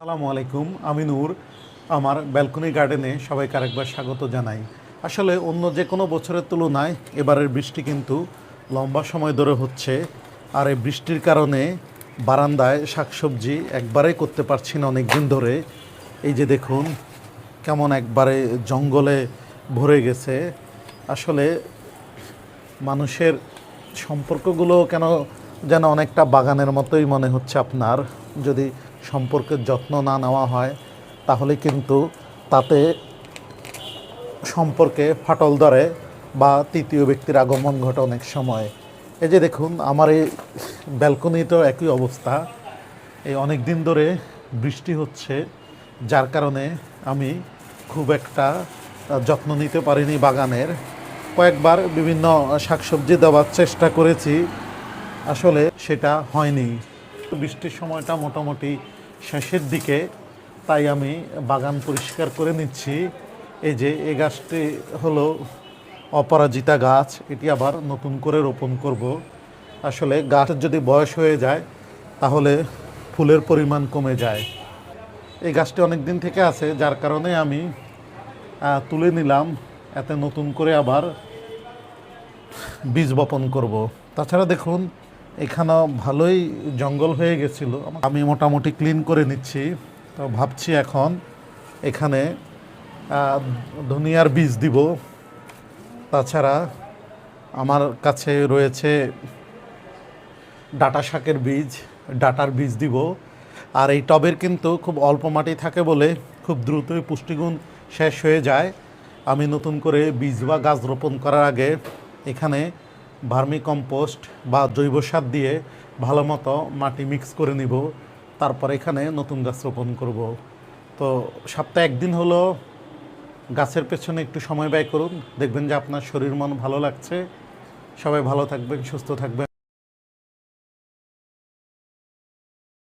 আসসালামু আলাইকুম, আমি নূর। আমার ব্যালকনি গার্ডেনে সবাইকে আরেকবার স্বাগত জানাই। আসলে অন্য যে কোনো বছরের তুলনায় এবারের বৃষ্টি কিন্তু লম্বা সময় ধরে হচ্ছে। আর এই বৃষ্টির কারণে বারান্দায় শাকসবজি একবারেই করতে পারছি না অনেক দিন ধরে। এই যে দেখুন কেমন একবারে জঙ্গলে ভরে গেছে। আসলে মানুষের সম্পর্কগুলো কেন যেন অনেকটা বাগানের মতোই মনে হচ্ছে আপনার। যদি সম্পর্কের যত্ন না নেওয়া হয় তাহলে কিন্তু তাতে সম্পর্কে ফাটল ধরে বা তৃতীয় ব্যক্তির আগমন ঘটে অনেক সময়। এই যে দেখুন আমার এই ব্যালকনিতেও একই অবস্থা। এই অনেক দিন ধরে বৃষ্টি হচ্ছে, যার কারণে আমি খুব একটা যত্ন নিতে পারিনি বাগানের। কয়েকবার বিভিন্ন শাকসবজি দেওয়ার চেষ্টা করেছি, আসলে সেটা হয়নি। বৃষ্টির সময়টা মোটামুটি শেষের দিকে, তাই আমি বাগান পরিষ্কার করে নিচ্ছি। এই যে এই গাছটি হলো অপরাজিতা গাছ, এটি আবার নতুন করে রোপণ করব। আসলে গাছের যদি বয়স হয়ে যায় তাহলে ফুলের পরিমাণ কমে যায়। এই গাছটি অনেক দিন থেকে আছে, যার কারণে আমি তুলে নিলাম, এতে নতুন করে আবার বীজ বপন করব। তাছাড়া দেখুন এখানেও ভালোই জঙ্গল হয়ে গেছিল, আমি মোটামুটি ক্লিন করে নিচ্ছি। তো ভাবছি এখন এখানে ধনিয়ার বীজ দিব। তাছাড়া আমার কাছে রয়েছে ডাঁটা শাকের বীজ, ডাঁটার বীজ দিব। আর এই টবের কিন্তু খুব অল্প মাটি থাকে বলে খুব দ্রুতই পুষ্টিগুণ শেষ হয়ে যায়। আমি নতুন করে বীজ বা গাছ রোপণ করার আগে এখানে ভার্মি কম্পোস্ট বা জৈব সার দিয়ে ভালো মতো মাটি মিক্স করে নিব, তারপর এখানে নতুন গাছ রোপণ করব। তো সপ্তাহে একদিন হলো গাছের পেছনে একটু সময় ব্যয় করুন, দেখবেন যে আপনার শরীর মন ভালো লাগছে। সবাই ভালো থাকবেন, সুস্থ থাকবেন।